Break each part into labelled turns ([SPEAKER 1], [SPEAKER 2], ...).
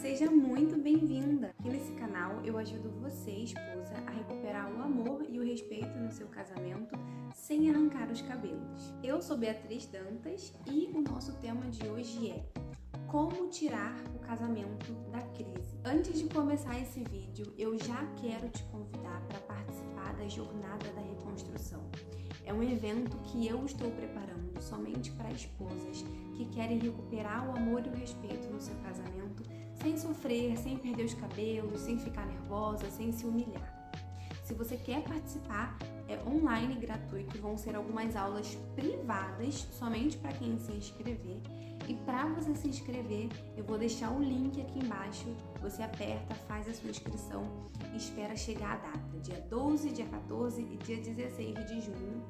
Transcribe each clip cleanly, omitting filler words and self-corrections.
[SPEAKER 1] seja muito bem-vinda! Aqui nesse canal eu ajudo você, esposa, a recuperar o amor e o respeito no seu casamento sem arrancar os cabelos. Eu sou Beatriz Dantas e o nosso tema de hoje é como tirar o casamento da crise. Antes de começar esse vídeo, eu já quero te convidar para participar da Jornada da Reconstrução. É um evento que eu estou preparando somente para esposas que querem recuperar o amor e o respeito no seu casamento sem sofrer, sem perder os cabelos, sem ficar nervosa, sem se humilhar. Se você quer participar, é online e gratuito, vão ser algumas aulas privadas somente para quem se inscrever. E para você se inscrever, eu vou deixar o link aqui embaixo, você aperta, faz a sua inscrição e espera chegar a data, dia 12, dia 14 e dia 16 de junho,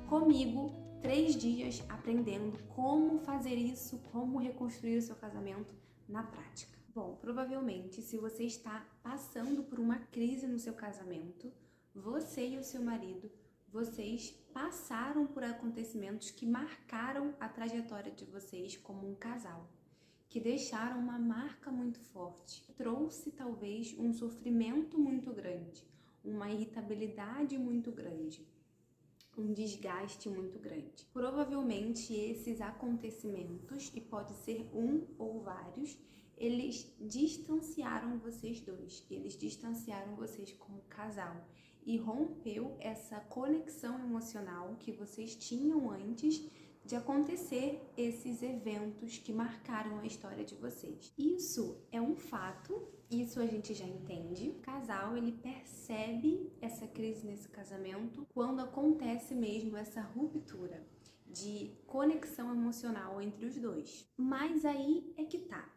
[SPEAKER 1] comigo, 3 dias aprendendo como fazer isso, como reconstruir o seu casamento na prática. Bom, provavelmente, se você está passando por uma crise no seu casamento, você e o seu marido, vocês passaram por acontecimentos que marcaram a trajetória de vocês como um casal, que deixaram uma marca muito forte, trouxe talvez um sofrimento muito grande, uma irritabilidade muito grande, um desgaste muito grande. Provavelmente esses acontecimentos, e pode ser um ou vários, eles distanciaram vocês dois, eles distanciaram vocês como casal e rompeu essa conexão emocional que vocês tinham antes de acontecer esses eventos que marcaram a história de vocês. Isso é um fato, isso a gente já entende. O casal, ele percebe essa crise nesse casamento quando acontece mesmo essa ruptura de conexão emocional entre os dois. Mas aí é que tá.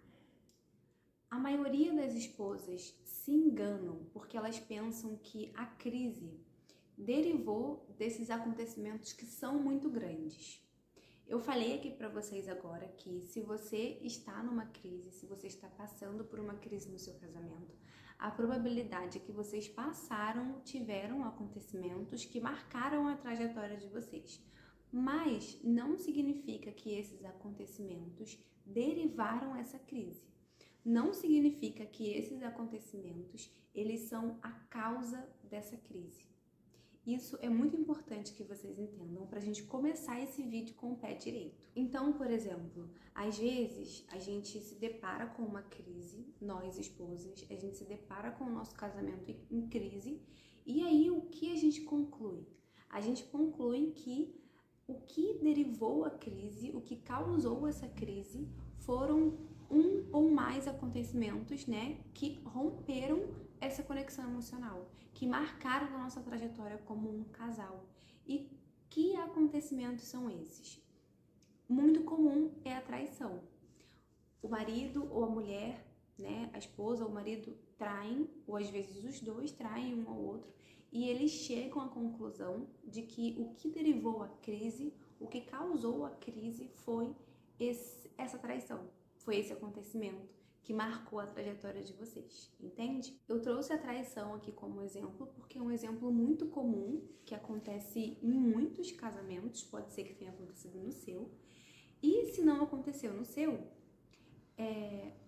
[SPEAKER 1] A maioria das esposas se enganam porque elas pensam que a crise derivou desses acontecimentos que são muito grandes. Eu falei aqui para vocês agora que se você está numa crise, se você está passando por uma crise no seu casamento, a probabilidade é que vocês tiveram acontecimentos que marcaram a trajetória de vocês. Mas não significa que esses acontecimentos derivaram essa crise. Não significa que esses acontecimentos, eles são a causa dessa crise. Isso é muito importante que vocês entendam para a gente começar esse vídeo com o pé direito. Então, por exemplo, às vezes a gente se depara com uma crise, nós esposas, a gente se depara com o nosso casamento em crise, e aí o que a gente conclui? A gente conclui que o que derivou a crise, o que causou essa crise, foram um ou mais acontecimentos, que romperam essa conexão emocional, que marcaram a nossa trajetória como um casal. E que acontecimentos são esses? Muito comum é a traição. O marido ou a mulher, a esposa ou o marido traem, ou às vezes os dois traem um ao outro, e eles chegam à conclusão de que o que derivou a crise, o que causou a crise foi essa traição, foi esse acontecimento que marcou a trajetória de vocês, entende? Eu trouxe a traição aqui como exemplo porque é um exemplo muito comum que acontece em muitos casamentos, pode ser que tenha acontecido no seu, e se não aconteceu no seu,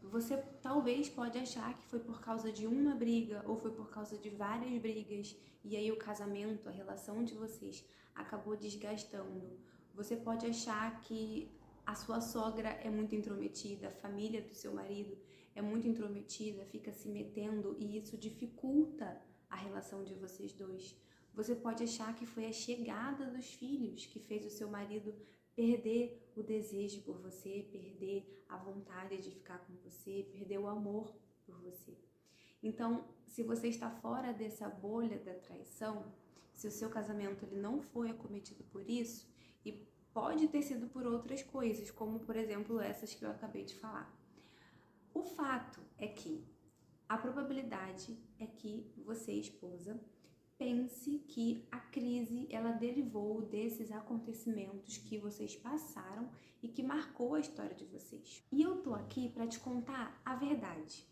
[SPEAKER 1] você talvez pode achar que foi por causa de uma briga ou foi por causa de várias brigas e aí o casamento, a relação de vocês acabou desgastando. Você pode achar que a sua sogra é muito intrometida, a família do seu marido é muito intrometida, fica se metendo e isso dificulta a relação de vocês dois. Você pode achar que foi a chegada dos filhos que fez o seu marido perder o desejo por você, perder a vontade de ficar com você, perder o amor por você. Então, se você está fora dessa bolha da traição, se o seu casamento ele não foi acometido por isso, e pode ter sido por outras coisas, como por exemplo essas que eu acabei de falar. O fato é que a probabilidade é que você, esposa, pense que a crise ela derivou desses acontecimentos que vocês passaram e que marcou a história de vocês. E eu tô aqui para te contar a verdade.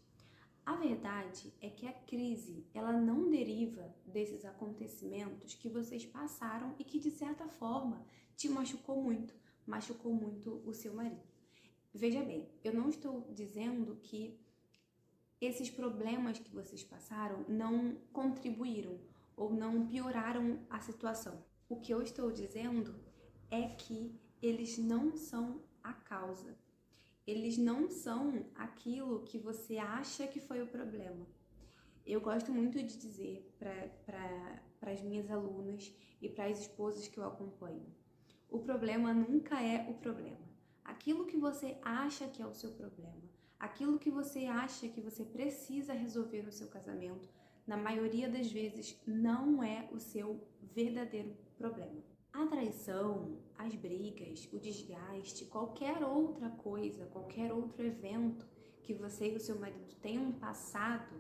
[SPEAKER 1] A verdade é que a crise ela não deriva desses acontecimentos que vocês passaram e que de certa forma te machucou muito o seu marido. Veja bem, eu não estou dizendo que esses problemas que vocês passaram não contribuíram ou não pioraram a situação. O que eu estou dizendo é que eles não são a causa. Eles não são aquilo que você acha que foi o problema. Eu gosto muito de dizer para as minhas alunas e para as esposas que eu acompanho: o problema nunca é o problema. Aquilo que você acha que é o seu problema, aquilo que você acha que você precisa resolver no seu casamento, na maioria das vezes não é o seu verdadeiro problema. A traição, as brigas, o desgaste, qualquer outra coisa, qualquer outro evento que você e o seu marido tenham passado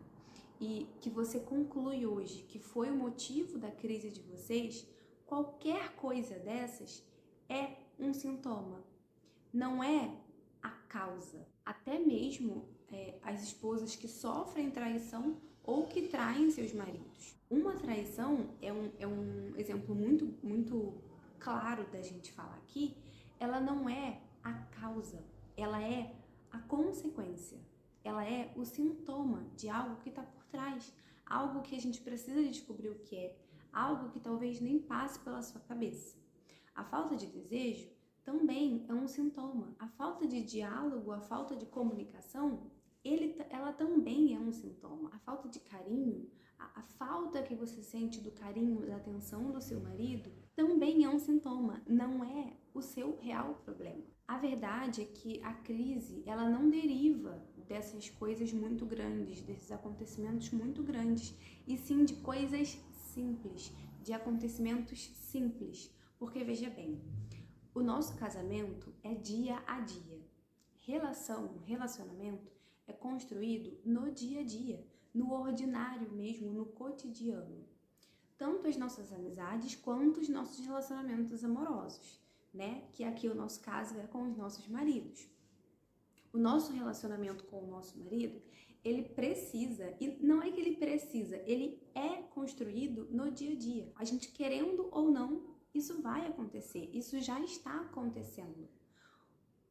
[SPEAKER 1] e que você conclui hoje que foi o motivo da crise de vocês, qualquer coisa dessas é um sintoma, não é a causa. Até mesmo as esposas que sofrem traição ou que traem seus maridos. Uma traição é um exemplo muito claro da gente falar aqui. Ela não é a causa, ela é a consequência. Ela é o sintoma de algo que está por trás, algo que a gente precisa descobrir o que é, algo que talvez nem passe pela sua cabeça. A falta de desejo também é um sintoma. A falta de diálogo, a falta de comunicação, ela também é um sintoma. A falta de carinho, a falta que você sente do carinho, da atenção do seu marido, também é um sintoma. Não é o seu real problema. A verdade é que a crise, ela não deriva dessas coisas muito grandes, desses acontecimentos muito grandes, e sim de coisas simples, de acontecimentos simples. Porque veja bem, o nosso casamento é dia a dia. Relacionamento é construído no dia a dia, no ordinário mesmo, no cotidiano. Tanto as nossas amizades quanto os nossos relacionamentos amorosos, né? Que aqui o nosso caso é com os nossos maridos. O nosso relacionamento com o nosso marido, ele precisa, e não é que ele precisa, ele é construído no dia a dia. A gente querendo ou não, isso vai acontecer, isso já está acontecendo.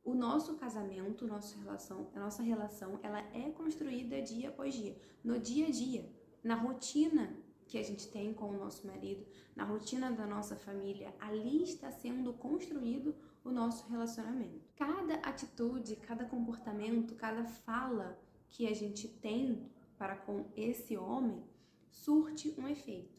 [SPEAKER 1] O nosso casamento, a nossa relação, ela é construída dia após dia, no dia a dia, na rotina que a gente tem com o nosso marido, na rotina da nossa família, ali está sendo construído o nosso relacionamento. Cada atitude, cada comportamento, cada fala que a gente tem para com esse homem surte um efeito.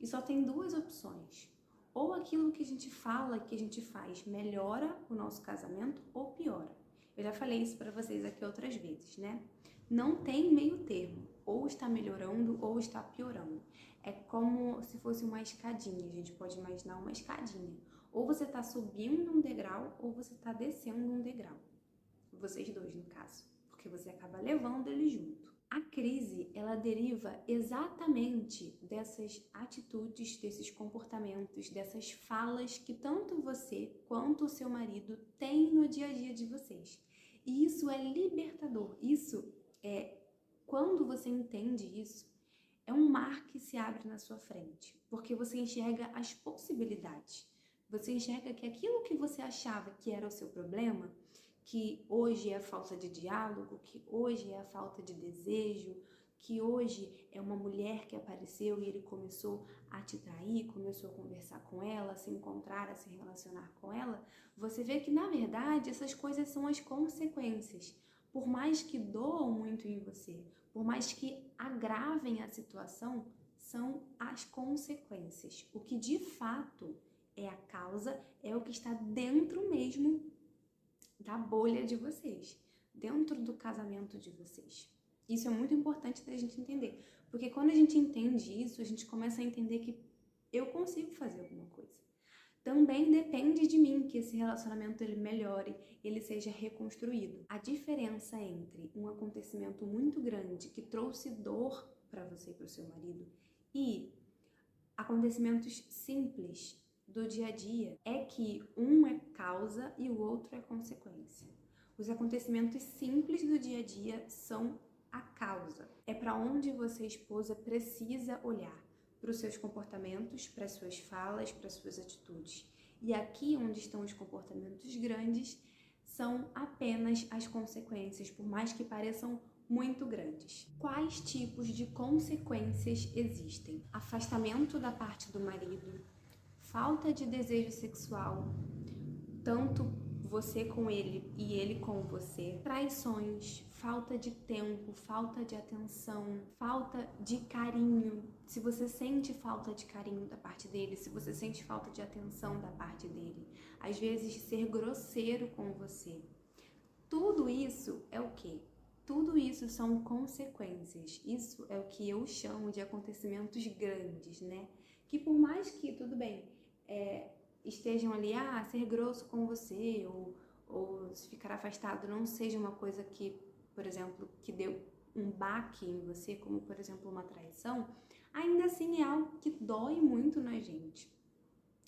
[SPEAKER 1] E só tem duas opções. Ou aquilo que a gente fala, que a gente faz, melhora o nosso casamento ou piora. Eu já falei isso para vocês aqui outras vezes, né? Não tem meio termo. Ou está melhorando ou está piorando. É como se fosse uma escadinha. A gente pode imaginar uma escadinha. Ou você está subindo um degrau ou você está descendo um degrau. Vocês dois, no caso. Porque você acaba levando ele junto. A crise, ela deriva exatamente dessas atitudes, desses comportamentos, dessas falas que tanto você quanto o seu marido têm no dia a dia de vocês. E isso é libertador. Isso é, quando você entende isso, é um mar que se abre na sua frente, porque você enxerga as possibilidades. Você enxerga que aquilo que você achava que era o seu problema, que hoje é a falta de diálogo, que hoje é a falta de desejo, que hoje é uma mulher que apareceu e ele começou a te trair, começou a conversar com ela, a se encontrar, a se relacionar com ela, você vê que, na verdade, essas coisas são as consequências. Por mais que doam muito em você, por mais que agravem a situação, são as consequências. O que de fato é a causa é o que está dentro mesmo da bolha de vocês, dentro do casamento de vocês. Isso é muito importante da gente entender, porque quando a gente entende isso, a gente começa a entender que eu consigo fazer alguma coisa. Também depende de mim que esse relacionamento ele melhore, ele seja reconstruído. A diferença entre um acontecimento muito grande que trouxe dor para você e para o seu marido e acontecimentos simples do dia a dia é que um é causa e o outro é consequência. Os acontecimentos simples do dia a dia são a causa. É para onde você, esposa, precisa olhar, para os seus comportamentos, para as suas falas, para as suas atitudes. E aqui onde estão os comportamentos grandes são apenas as consequências, por mais que pareçam muito grandes. Quais tipos de consequências existem? Afastamento da parte do marido, falta de desejo sexual, tanto você com ele e ele com você, traições, falta de tempo, falta de atenção, falta de carinho. Se você sente falta de carinho da parte dele, se você sente falta de atenção da parte dele, às vezes ser grosseiro com você. Tudo isso é o quê? Tudo isso são consequências. Isso é o que eu chamo de acontecimentos grandes, né? Que por mais que, tudo bem, estejam ali, ser grosso com você ou se ficar afastado não seja uma coisa que, por exemplo, que deu um baque em você, como por exemplo uma traição, ainda assim é algo que dói muito na gente.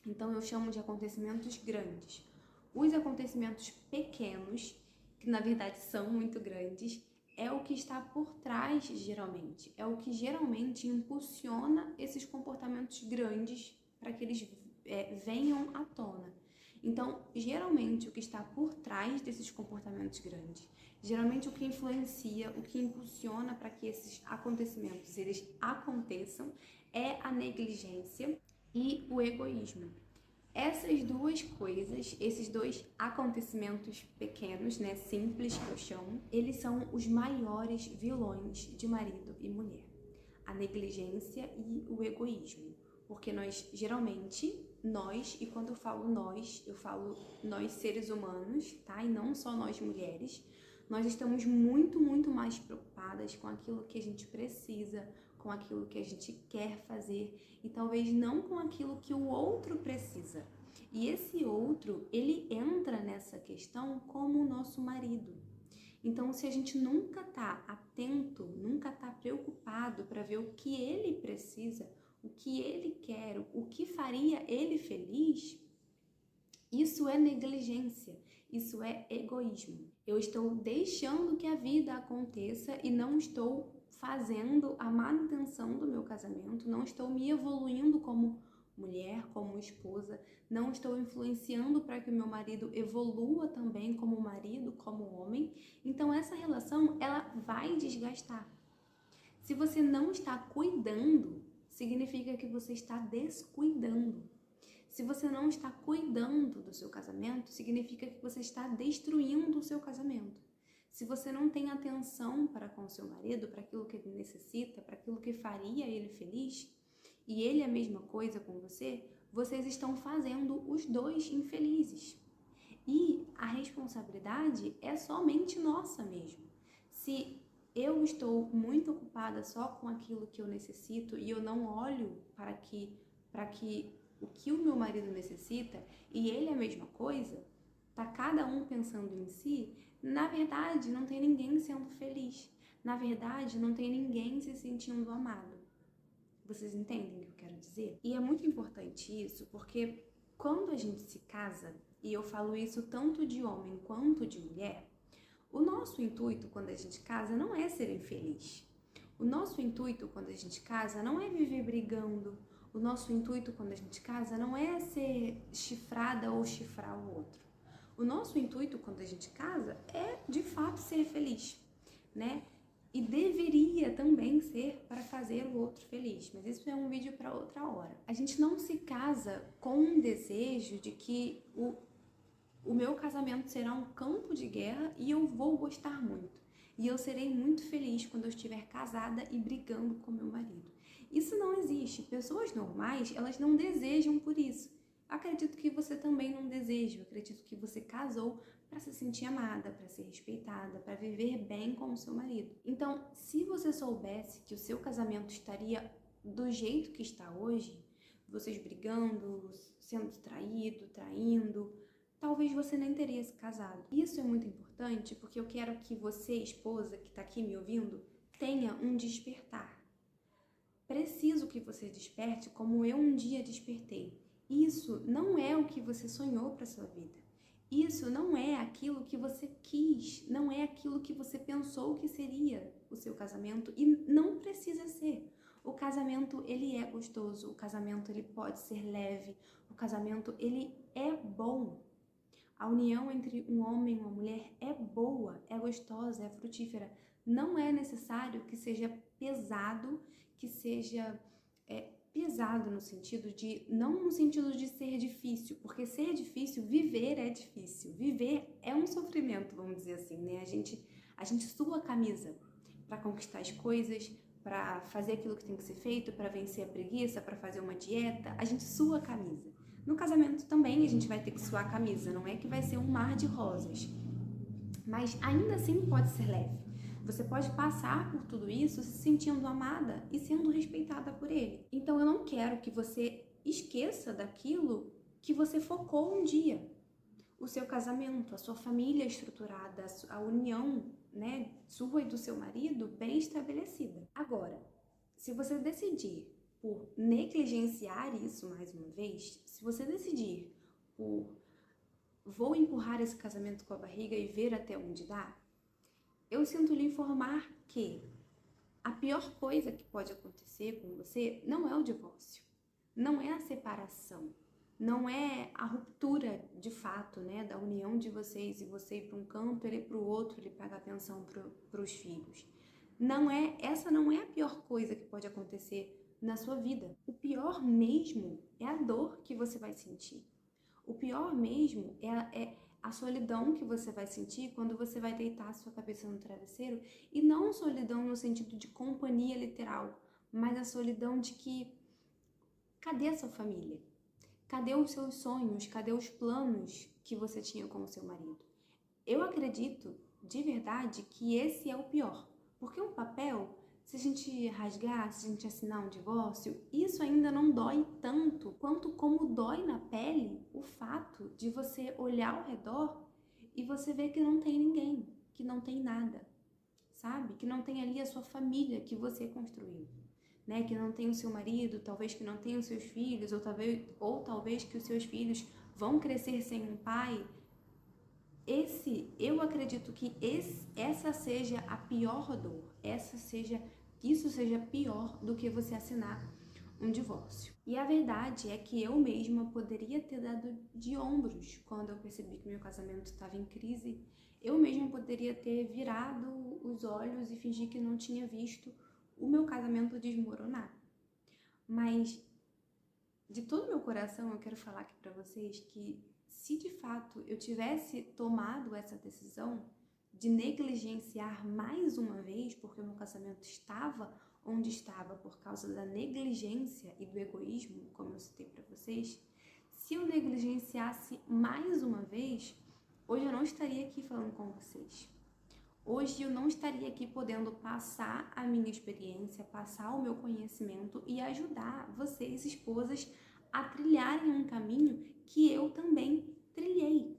[SPEAKER 1] Então eu chamo de acontecimentos grandes. Os acontecimentos pequenos, que na verdade são muito grandes, é o que está por trás geralmente, é o que geralmente impulsiona esses comportamentos grandes para que eles venham à tona. Então, geralmente o que está por trás desses comportamentos grandes, geralmente o que influencia, o que impulsiona para que esses acontecimentos eles aconteçam é a negligência e o egoísmo. Essas duas coisas, esses dois acontecimentos pequenos, né, simples que eu chamo, eles são os maiores vilões de marido e mulher. A negligência e o egoísmo. Porque geralmente, e quando eu falo nós seres humanos, tá? E não só nós mulheres, nós estamos muito, muito mais preocupadas com aquilo que a gente precisa, com aquilo que a gente quer fazer e talvez não com aquilo que o outro precisa. E esse outro, ele entra nessa questão como o nosso marido. Então, se a gente nunca tá atento, nunca tá preocupado para ver o que ele precisa, o que ele quer, o que faria ele feliz, isso é negligência, isso é egoísmo. Eu estou deixando que a vida aconteça e não estou fazendo a manutenção do meu casamento, não estou me evoluindo como mulher, como esposa, não estou influenciando para que o meu marido evolua também como marido, como homem. Então essa relação, ela vai desgastar. Se você não está cuidando, significa que você está descuidando. Se você não está cuidando do seu casamento, significa que você está destruindo o seu casamento. Se você não tem atenção para com o seu marido, para aquilo que ele necessita, para aquilo que faria ele feliz, e ele a mesma coisa com você, vocês estão fazendo os dois infelizes. E a responsabilidade é somente nossa mesmo. Se eu estou muito ocupada só com aquilo que eu necessito e eu não olho para que o que o meu marido necessita e ele a mesma coisa, tá cada um pensando em si, na verdade não tem ninguém sendo feliz. Na verdade não tem ninguém se sentindo amado. Vocês entendem o que eu quero dizer? E é muito importante isso porque quando a gente se casa, e eu falo isso tanto de homem quanto de mulher, o nosso intuito quando a gente casa não é ser infeliz. O nosso intuito quando a gente casa não é viver brigando. O nosso intuito quando a gente casa não é ser chifrada ou chifrar o outro. O nosso intuito quando a gente casa é de fato ser feliz, né? E deveria também ser para fazer o outro feliz, mas isso é um vídeo para outra hora. A gente não se casa com um desejo de que o meu casamento será um campo de guerra e eu vou gostar muito. E eu serei muito feliz quando eu estiver casada e brigando com meu marido. Isso não existe. Pessoas normais, elas não desejam por isso. Acredito que você também não deseja. Acredito que você casou para se sentir amada, para ser respeitada, para viver bem com o seu marido. Então, se você soubesse que o seu casamento estaria do jeito que está hoje, vocês brigando, sendo traído, traindo, talvez você nem teria se casado. Isso é muito importante porque eu quero que você, esposa, que está aqui me ouvindo, tenha um despertar. Preciso que você desperte como eu um dia despertei. Isso não é o que você sonhou para sua vida. Isso não é aquilo que você quis, não é aquilo que você pensou que seria o seu casamento e não precisa ser. O casamento, ele é gostoso, o casamento, ele pode ser leve, o casamento, ele é bom. A união entre um homem e uma mulher é boa, é gostosa, é frutífera, Não é necessário que seja pesado, que seja pesado no sentido de, não no sentido de ser difícil, porque ser difícil, viver é difícil. Viver é um sofrimento, vamos dizer assim, né? A gente sua a camisa para conquistar as coisas, para fazer aquilo que tem que ser feito, para vencer a preguiça, para fazer uma dieta, a gente sua a camisa. No casamento também a gente vai ter que suar a camisa, não é que vai ser um mar de rosas, mas ainda assim pode ser leve. Você pode passar por tudo isso se sentindo amada e sendo respeitada por ele. Então eu não quero que você esqueça daquilo que você focou um dia. O seu casamento, a sua família estruturada, a união, né, sua e do seu marido bem estabelecida. Agora, se você decidir por negligenciar isso mais uma vez, se você decidir por vou empurrar esse casamento com a barriga e ver até onde dá, eu sinto lhe informar que a pior coisa que pode acontecer com você não é o divórcio, não é a separação, não é a ruptura de fato, né, da união de vocês e você ir para um canto, ele para o outro, ele paga atenção para os filhos. Essa não é a pior coisa que pode acontecer na sua vida. O pior mesmo é a dor que você vai sentir. O pior mesmo é a solidão que você vai sentir quando você vai deitar a sua cabeça no travesseiro, e não solidão no sentido de companhia literal, mas a solidão de que cadê a sua família? Cadê os seus sonhos? Cadê os planos que você tinha com o seu marido? Eu acredito de verdade que esse é o pior, porque um papel, se a gente rasgar, se a gente assinar um divórcio, isso ainda não dói tanto quanto como dói na pele o fato de você olhar ao redor e você ver que não tem ninguém, que não tem nada, sabe? Que não tem ali a sua família que você construiu, né? Que não tem o seu marido, talvez que não tenha os seus filhos, ou talvez que os seus filhos vão crescer sem um pai. Eu acredito que essa seja a pior dor, isso seja pior do que você assinar um divórcio. E a verdade é que eu mesma poderia ter dado de ombros quando eu percebi que meu casamento estava em crise. Eu mesma poderia ter virado os olhos e fingir que não tinha visto o meu casamento desmoronar. Mas de todo meu coração eu quero falar aqui para vocês que se de fato eu tivesse tomado essa decisão de negligenciar mais uma vez, porque o meu casamento estava onde estava por causa da negligência e do egoísmo, como eu citei para vocês, se eu negligenciasse mais uma vez, hoje eu não estaria aqui falando com vocês. Hoje eu não estaria aqui podendo passar a minha experiência, passar o meu conhecimento e ajudar vocês, esposas, a trilharem um caminho que eu também trilhei.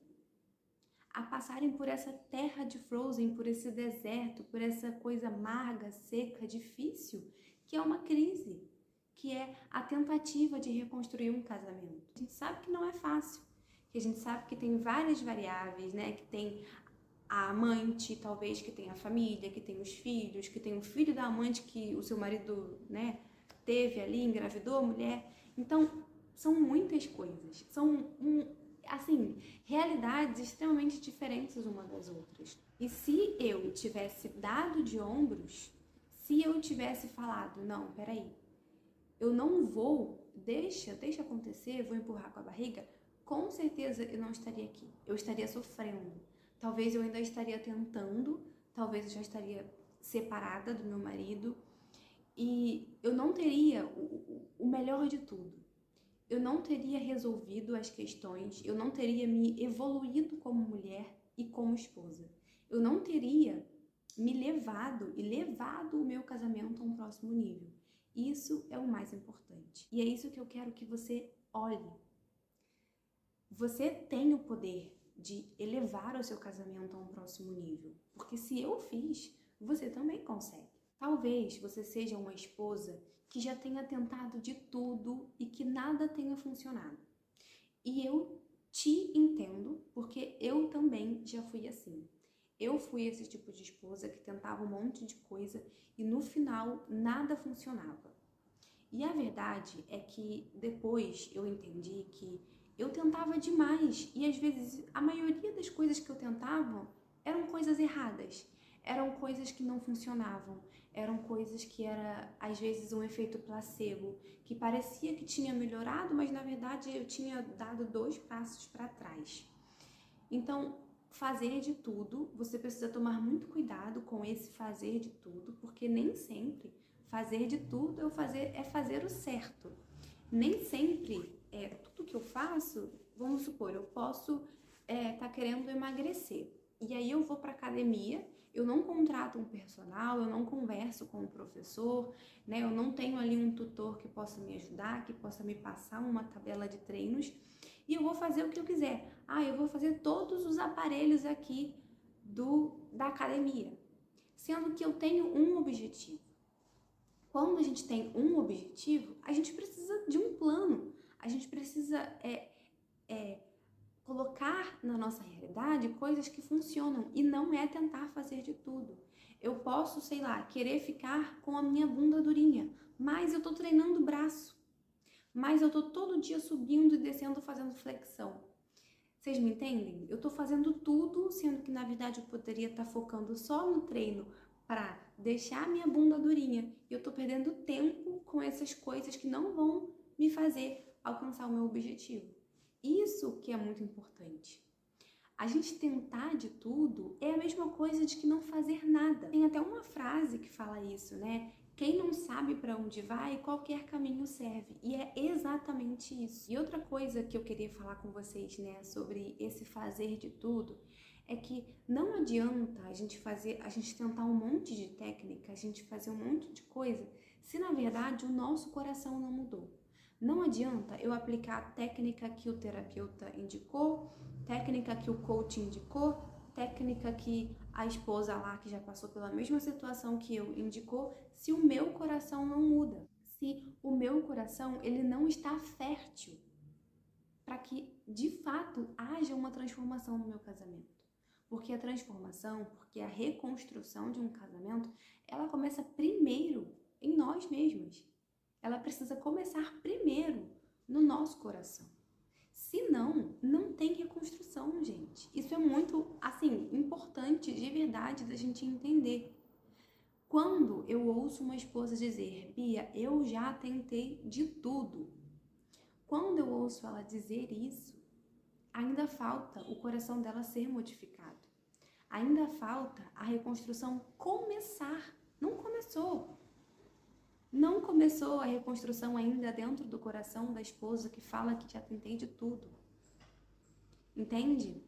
[SPEAKER 1] A passarem por essa terra de Frozen, por esse deserto, por essa coisa amarga, seca, difícil, que é uma crise, que é a tentativa de reconstruir um casamento. A gente sabe que não é fácil, que a gente sabe que tem várias variáveis, né? Que tem a amante, talvez, que tem a família, que tem os filhos, que tem o filho da amante que o seu marido, né, teve ali, engravidou a mulher. Então, são muitas coisas, são, assim, realidades extremamente diferentes uma das outras. E se eu tivesse dado de ombros, se eu tivesse falado, não, peraí, eu não vou, deixa acontecer, vou empurrar com a barriga, com certeza eu não estaria aqui, eu estaria sofrendo. Talvez eu ainda estaria tentando, talvez eu já estaria separada do meu marido e eu não teria o melhor de tudo. Eu não teria resolvido as questões, eu não teria me evoluído como mulher e como esposa. Eu não teria me levado e levado o meu casamento a um próximo nível. Isso é o mais importante. E é isso que eu quero que você olhe. Você tem o poder de elevar o seu casamento a um próximo nível. Porque se eu fiz, você também consegue. Talvez você seja uma esposa que já tenha tentado de tudo e que nada tenha funcionado. E eu te entendo, porque eu também já fui assim. Eu fui esse tipo de esposa que tentava um monte de coisa e no final nada funcionava. E a verdade é que depois eu entendi que eu tentava demais e às vezes a maioria das coisas que eu tentava eram coisas erradas. eram coisas que não funcionavam, eram coisas que era às vezes um efeito placebo, que parecia que tinha melhorado, mas na verdade eu tinha dado 2 passos para trás. Então, fazer de tudo, você precisa tomar muito cuidado com esse fazer de tudo, porque nem sempre fazer de tudo é fazer o certo. Nem sempre tudo que eu faço, vamos supor, eu posso tá querendo emagrecer. E aí eu vou para academia, eu não contrato um personal, eu não converso com um professor, né? Eu não tenho ali um tutor que possa me ajudar, que possa me passar uma tabela de treinos, e eu vou fazer o que eu quiser. Eu vou fazer todos os aparelhos aqui da academia, sendo que eu tenho um objetivo. Quando a gente tem um objetivo, a gente precisa de um plano, a gente precisa colocar na nossa realidade coisas que funcionam e não é tentar fazer de tudo. Eu posso, sei lá, querer ficar com a minha bunda durinha, mas eu tô treinando o braço, mas eu tô todo dia subindo e descendo fazendo flexão. Vocês me entendem? Eu tô fazendo tudo, sendo que na verdade eu poderia estar focando só no treino para deixar a minha bunda durinha. E eu tô perdendo tempo com essas coisas que não vão me fazer alcançar o meu objetivo. Isso que é muito importante. A gente tentar de tudo é a mesma coisa de que não fazer nada. Tem até uma frase que fala isso, né? Quem não sabe para onde vai, qualquer caminho serve. E é exatamente isso. E outra coisa que eu queria falar com vocês, né, sobre esse fazer de tudo, é que não adianta a gente tentar um monte de técnica, a gente fazer um monte de coisa, se na verdade o nosso coração não mudou. Não adianta eu aplicar a técnica que o terapeuta indicou, técnica que o coach indicou, técnica que a esposa lá, que já passou pela mesma situação que eu, indicou, se o meu coração não muda. Se o meu coração ele não está fértil para que, de fato, haja uma transformação no meu casamento. Porque a transformação, porque a reconstrução de um casamento, ela começa primeiro em nós mesmos. Ela precisa começar primeiro no nosso coração. Se não, não tem reconstrução, gente. Isso é muito, assim, importante de verdade da gente entender. Quando eu ouço uma esposa dizer, Bia, eu já tentei de tudo. Quando eu ouço ela dizer isso, ainda falta o coração dela ser modificado. Ainda falta a reconstrução começar. Não começou. Não começou a reconstrução ainda dentro do coração da esposa que fala que já tentei de tudo. Entende?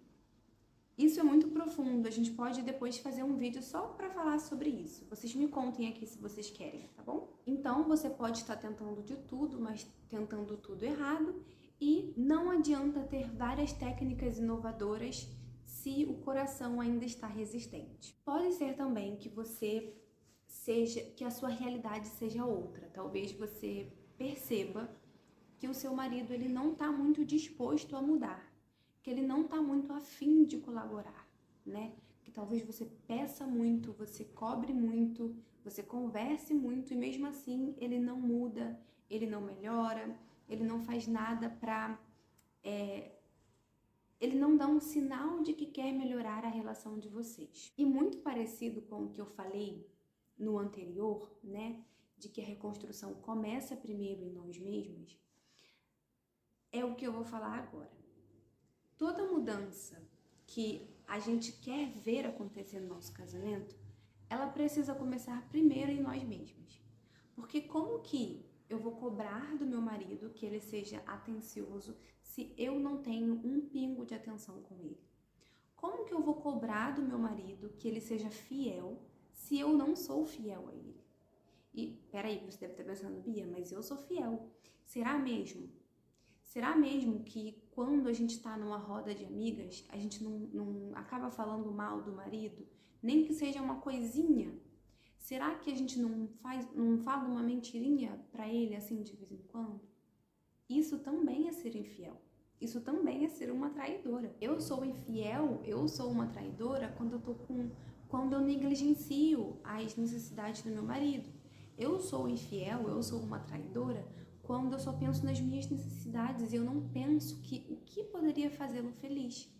[SPEAKER 1] Isso é muito profundo. A gente pode depois fazer um vídeo só para falar sobre isso. Vocês me contem aqui se vocês querem, tá bom? Então, você pode estar tentando de tudo, mas tentando tudo errado. E não adianta ter várias técnicas inovadoras se o coração ainda está resistente. Pode ser também que que a sua realidade seja outra. Talvez você perceba que o seu marido ele não está muito disposto a mudar, que ele não está muito afim de colaborar, né? Que talvez você peça muito, você cobre muito, você converse muito e mesmo assim ele não muda, ele não melhora, ele não faz nada para... ele não dá um sinal de que quer melhorar a relação de vocês. E muito parecido com o que eu falei no anterior, né, de que a reconstrução começa primeiro em nós mesmos, é o que eu vou falar agora. Toda mudança que a gente quer ver acontecer no nosso casamento, ela precisa começar primeiro em nós mesmos. Porque como que eu vou cobrar do meu marido que ele seja atencioso se eu não tenho um pingo de atenção com ele? Como que eu vou cobrar do meu marido que ele seja fiel se eu não sou fiel a ele? E, peraí, você deve estar pensando, Bia, mas eu sou fiel. Será mesmo? Será mesmo que quando a gente está numa roda de amigas, a gente não acaba falando mal do marido? Nem que seja uma coisinha? Será que a gente não fala uma mentirinha para ele assim de vez em quando? Isso também é ser infiel. Isso também é ser uma traidora. Eu sou infiel, eu sou uma traidora quando eu negligencio as necessidades do meu marido. Eu sou infiel, eu sou uma traidora quando eu só penso nas minhas necessidades e eu não penso o que poderia fazê-lo feliz.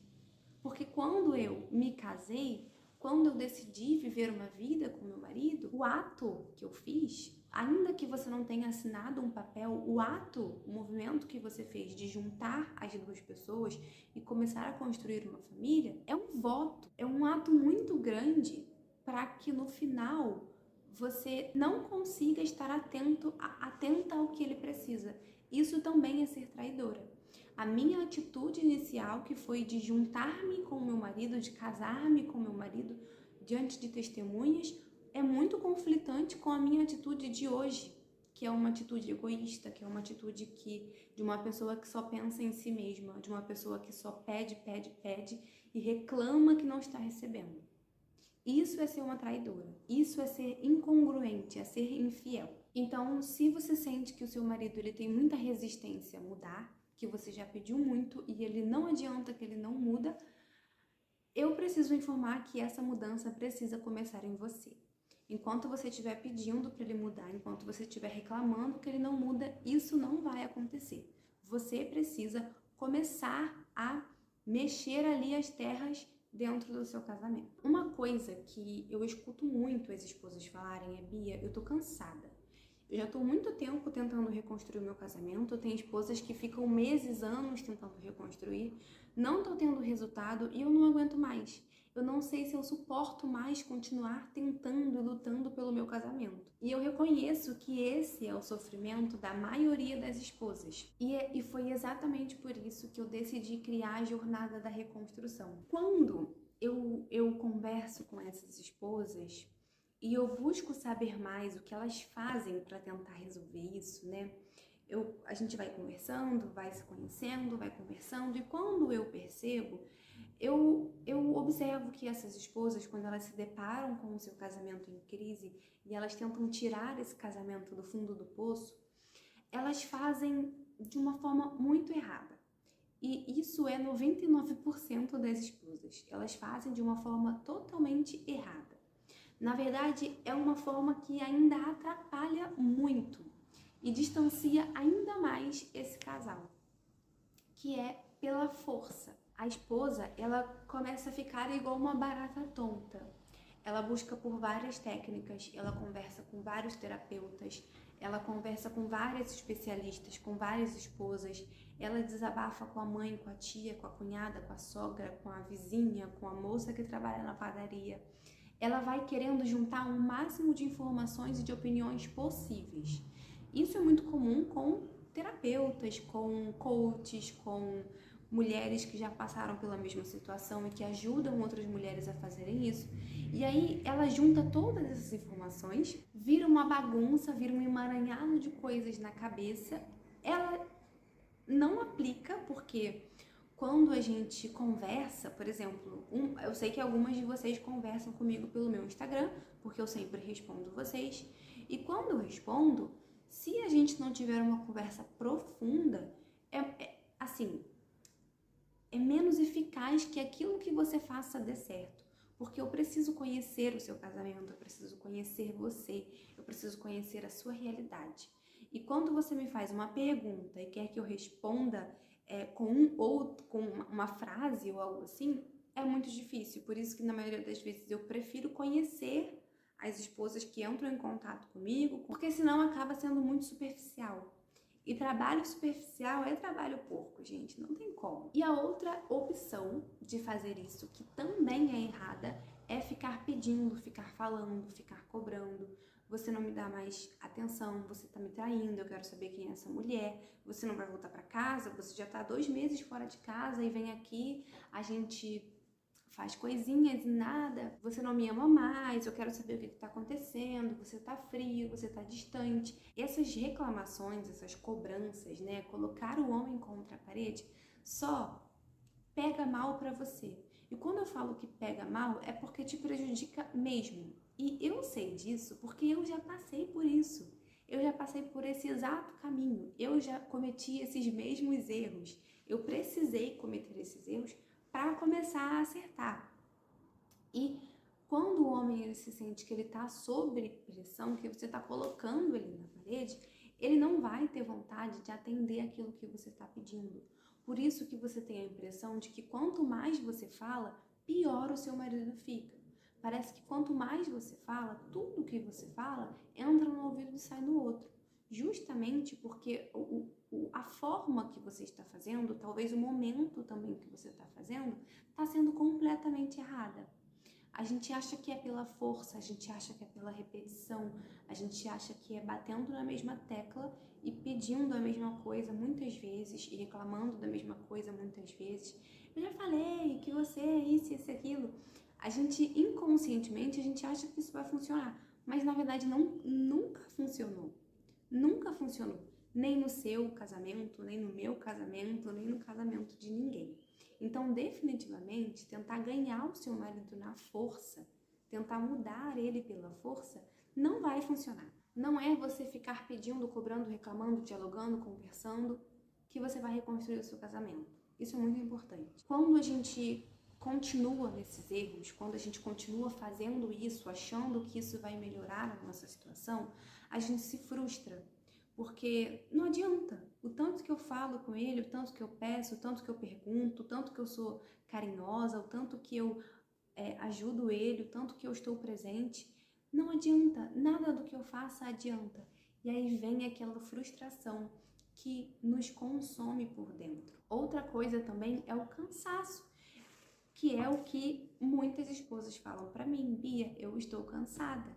[SPEAKER 1] Porque quando eu me casei, quando eu decidi viver uma vida com meu marido, o ato que eu fiz, ainda que você não tenha assinado um papel, o movimento que você fez de juntar as duas pessoas e começar a construir uma família, é um voto, é um ato muito grande para que no final você não consiga estar atenta ao que ele precisa. Isso também é ser traidora. A minha atitude inicial, que foi de juntar-me com meu marido, de casar-me com meu marido diante de testemunhas, é muito conflitante com a minha atitude de hoje, que é uma atitude egoísta, que é uma atitude de uma pessoa que só pensa em si mesma, de uma pessoa que só pede, pede, pede e reclama que não está recebendo. Isso é ser uma traidora, isso é ser incongruente, é ser infiel. Então, se você sente que o seu marido ele tem muita resistência a mudar, que você já pediu muito e ele não adianta, que ele não muda, eu preciso informar que essa mudança precisa começar em você. Enquanto você estiver pedindo para ele mudar, enquanto você estiver reclamando que ele não muda, isso não vai acontecer. Você precisa começar a mexer ali as terras dentro do seu casamento. Uma coisa que eu escuto muito as esposas falarem é: Bia, eu tô cansada. Eu já tô muito tempo tentando reconstruir o meu casamento. Eu tenho esposas que ficam meses, anos tentando reconstruir. Não tô tendo resultado e eu não aguento mais. Eu não sei se eu suporto mais continuar tentando e lutando pelo meu casamento. E eu reconheço que esse é o sofrimento da maioria das esposas. E foi exatamente por isso que eu decidi criar a jornada da reconstrução. Quando eu converso com essas esposas e eu busco saber mais o que elas fazem para tentar resolver isso, né? A gente vai conversando, vai se conhecendo, vai conversando, e quando eu percebo, eu observo que essas esposas, quando elas se deparam com o seu casamento em crise e elas tentam tirar esse casamento do fundo do poço, elas fazem de uma forma muito errada. E isso é 99% das esposas. Elas fazem de uma forma totalmente errada. Na verdade, é uma forma que ainda atrapalha muito e distancia ainda mais esse casal, que é pela força. A esposa, ela começa a ficar igual uma barata tonta. Ela busca por várias técnicas, ela conversa com vários terapeutas, ela conversa com várias especialistas, com várias esposas, ela desabafa com a mãe, com a tia, com a cunhada, com a sogra, com a vizinha, com a moça que trabalha na padaria. Ela vai querendo juntar o máximo de informações e de opiniões possíveis. Isso é muito comum com terapeutas, com coaches, com mulheres que já passaram pela mesma situação e que ajudam outras mulheres a fazerem isso. E aí ela junta todas essas informações, vira uma bagunça, vira um emaranhado de coisas na cabeça. Ela não aplica porque quando a gente conversa, por exemplo, eu sei que algumas de vocês conversam comigo pelo meu Instagram, porque eu sempre respondo vocês. E quando eu respondo, se a gente não tiver uma conversa profunda, assim, é menos eficaz que aquilo que você faça dê certo. Porque eu preciso conhecer o seu casamento, eu preciso conhecer você, eu preciso conhecer a sua realidade. E quando você me faz uma pergunta e quer que eu responda com uma frase ou algo assim, é muito difícil. Por isso que na maioria das vezes eu prefiro conhecer as esposas que entram em contato comigo, porque senão acaba sendo muito superficial. E trabalho superficial é trabalho porco, gente, não tem como. E a outra opção de fazer isso, que também é errada, é ficar pedindo, ficar falando, ficar cobrando. Você não me dá mais atenção, você tá me traindo, eu quero saber quem é essa mulher, você não vai voltar pra casa, você já tá 2 meses fora de casa e vem aqui, a gente faz coisinhas e nada, você não me ama mais, eu quero saber o que está acontecendo, você tá frio, você tá distante. Essas reclamações, essas cobranças, né, colocar o homem contra a parede, só pega mal para você. E quando eu falo que pega mal, é porque te prejudica mesmo. E eu sei disso porque eu já passei por isso. Eu já passei por esse exato caminho. Eu já cometi esses mesmos erros. Eu precisei cometer esses erros para começar a acertar. E quando o homem ele se sente que ele está sob pressão, que você está colocando ele na parede, ele não vai ter vontade de atender aquilo que você está pedindo. Por isso que você tem a impressão de que quanto mais você fala, pior o seu marido fica. Parece que quanto mais você fala, tudo que você fala entra no ouvido e sai no outro. Justamente porque a forma que você está fazendo, talvez o momento também que você está fazendo, está sendo completamente errada. A gente acha que é pela força, a gente acha que é pela repetição, a gente acha que é batendo na mesma tecla e pedindo a mesma coisa muitas vezes e reclamando da mesma coisa muitas vezes. Eu já falei que você é isso, isso e aquilo. A gente, inconscientemente, a gente acha que isso vai funcionar, mas na verdade nunca funcionou. Nunca funcionou. Nem no seu casamento, nem no meu casamento, nem no casamento de ninguém. Então, definitivamente, tentar ganhar o seu marido na força, tentar mudar ele pela força, não vai funcionar. Não é você ficar pedindo, cobrando, reclamando, dialogando, conversando, que você vai reconstruir o seu casamento. Isso é muito importante. Quando a gente continua nesses erros, quando a gente continua fazendo isso, achando que isso vai melhorar a nossa situação, a gente se frustra. Porque não adianta, o tanto que eu falo com ele, o tanto que eu peço, o tanto que eu pergunto, o tanto que eu sou carinhosa, o tanto que eu ajudo ele, o tanto que eu estou presente, não adianta, nada do que eu faça adianta. E aí vem aquela frustração que nos consome por dentro. Outra coisa também é o cansaço, que é o que muitas esposas falam para mim: Bia, eu estou cansada.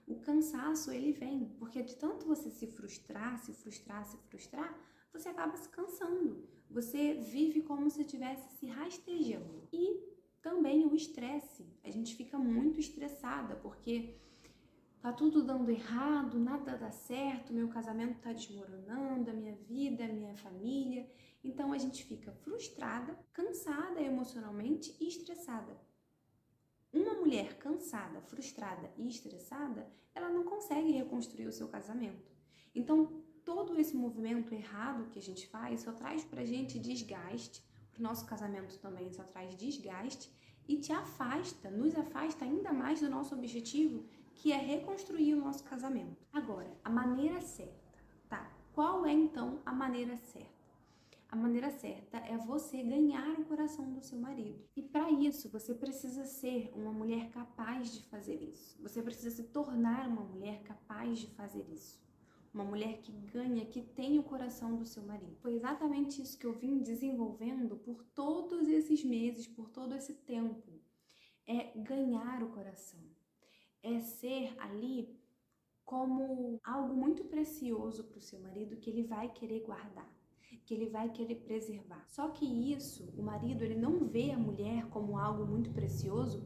[SPEAKER 1] O cansaço, ele vem, porque de tanto você se frustrar, você acaba se cansando. Você vive como se estivesse se rastejando. E também o estresse. A gente fica muito estressada, porque tá tudo dando errado, nada dá certo, meu casamento tá desmoronando, a minha vida, a minha família. Então a gente fica frustrada, cansada emocionalmente e estressada. Uma mulher cansada, frustrada e estressada, ela não consegue reconstruir o seu casamento. Então, todo esse movimento errado que a gente faz só traz pra gente desgaste, pro nosso casamento também só traz desgaste e te afasta, nos afasta ainda mais do nosso objetivo, que é reconstruir o nosso casamento. Agora, a maneira certa, tá? Qual é então a maneira certa? A maneira certa é você ganhar o coração do seu marido. E para isso, você precisa ser uma mulher capaz de fazer isso. Você precisa se tornar uma mulher capaz de fazer isso. Uma mulher que ganha, que tem o coração do seu marido. Foi exatamente isso que eu vim desenvolvendo por todos esses meses, por todo esse tempo. É ganhar o coração. É ser ali como algo muito precioso para o seu marido que ele vai querer guardar, que ele vai querer preservar. Só que isso, o marido, ele não vê a mulher como algo muito precioso.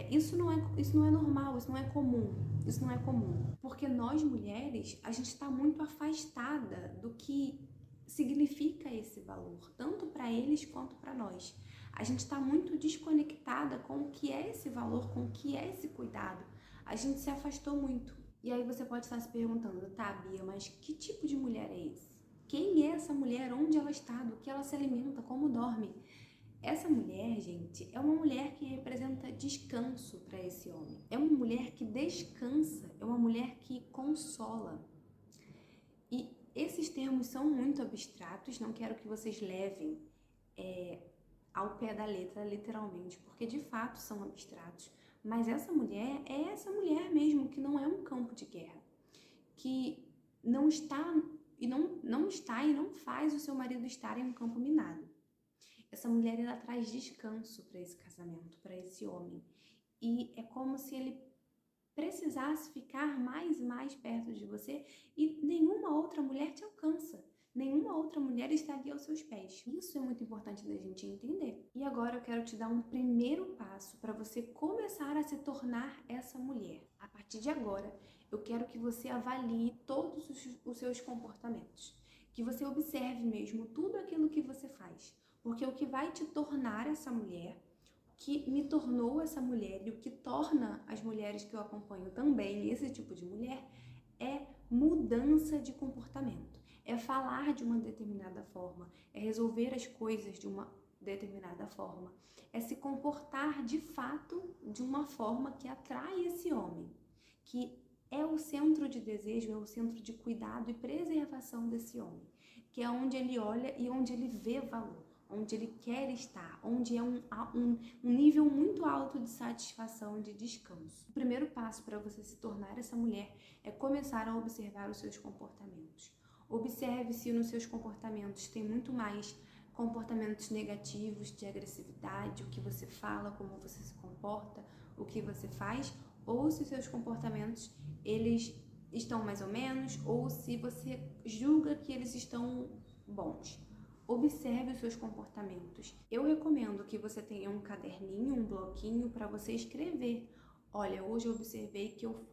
[SPEAKER 1] Isso não é normal, isso não é comum. Porque nós mulheres, a gente está muito afastada do que significa esse valor, tanto para eles quanto para nós. A gente está muito desconectada com o que é esse valor, com o que é esse cuidado. A gente se afastou muito. E aí você pode estar se perguntando: tá, Bia, mas que tipo de mulher é esse? Quem é essa mulher? Onde ela está? Do que ela se alimenta? Como dorme? Essa mulher, gente, é uma mulher que representa descanso para esse homem. É uma mulher que descansa, é uma mulher que consola. E esses termos são muito abstratos, não quero que vocês levem ao pé da letra, literalmente, porque de fato são abstratos. Mas essa mulher é essa mulher mesmo, que não é um campo de guerra, que não está e não faz o seu marido estar em um campo minado. Essa mulher, ela traz descanso para esse casamento, para esse homem. E é como se ele precisasse ficar mais e mais perto de você e nenhuma outra mulher te alcança. Nenhuma outra mulher está ali aos seus pés. Isso é muito importante da gente entender. E agora eu quero te dar um primeiro passo para você começar a se tornar essa mulher. A partir de agora, eu quero que você avalie todos os seus comportamentos. Que você observe mesmo tudo aquilo que você faz. Porque o que vai te tornar essa mulher, que me tornou essa mulher e o que torna as mulheres que eu acompanho também esse tipo de mulher, é mudança de comportamento. É falar de uma determinada forma, é resolver as coisas de uma determinada forma, é se comportar de fato de uma forma que atrai esse homem, que é o centro de desejo, é o centro de cuidado e preservação desse homem, que é onde ele olha e onde ele vê valor, onde ele quer estar, onde é um nível muito alto de satisfação e de descanso. O primeiro passo para você se tornar essa mulher é começar a observar os seus comportamentos. Observe se nos seus comportamentos tem muito mais comportamentos negativos, de agressividade, o que você fala, como você se comporta, o que você faz, ou se os seus comportamentos eles estão mais ou menos, ou se você julga que eles estão bons. Observe os seus comportamentos. Eu recomendo que você tenha um caderninho, um bloquinho para você escrever. Olha, hoje eu observei que eu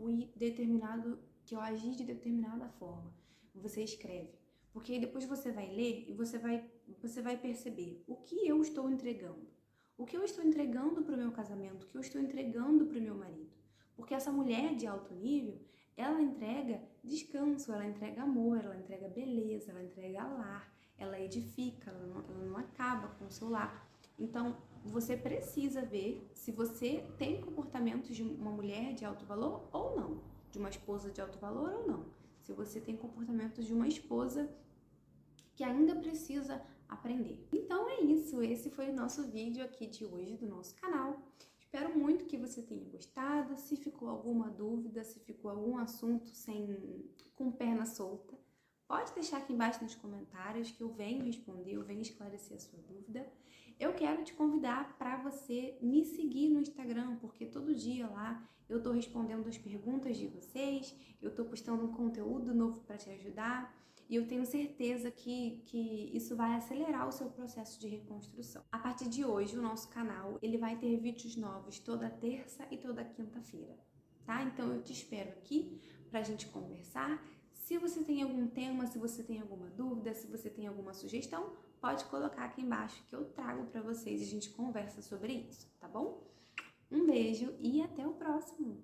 [SPEAKER 1] agi de determinada forma. Você escreve. Porque aí depois você vai ler e você vai perceber o que eu estou entregando. O que eu estou entregando para o meu casamento, o que eu estou entregando para o meu marido. Porque essa mulher de alto nível, ela entrega descanso, ela entrega amor, ela entrega beleza, ela entrega lar, ela edifica, ela não acaba com o seu lar. Então, você precisa ver se você tem comportamentos de uma mulher de alto valor ou não, de uma esposa de alto valor ou não. Se você tem comportamentos de uma esposa que ainda precisa aprender. Então é isso, esse foi o nosso vídeo aqui de hoje do nosso canal. Espero muito que você tenha gostado. Se ficou alguma dúvida, se ficou algum assunto com perna solta, pode deixar aqui embaixo nos comentários que eu venho responder, eu venho esclarecer a sua dúvida. Eu quero te convidar para você me seguir no Instagram, porque todo dia lá eu tô respondendo as perguntas de vocês, eu tô postando um conteúdo novo para te ajudar. E eu tenho certeza que isso vai acelerar o seu processo de reconstrução. A partir de hoje, o nosso canal ele vai ter vídeos novos toda terça e toda quinta-feira, tá? Então eu te espero aqui pra gente conversar. Se você tem algum tema, se você tem alguma dúvida, se você tem alguma sugestão, pode colocar aqui embaixo que eu trago pra vocês e a gente conversa sobre isso, tá bom? Um beijo e até o próximo!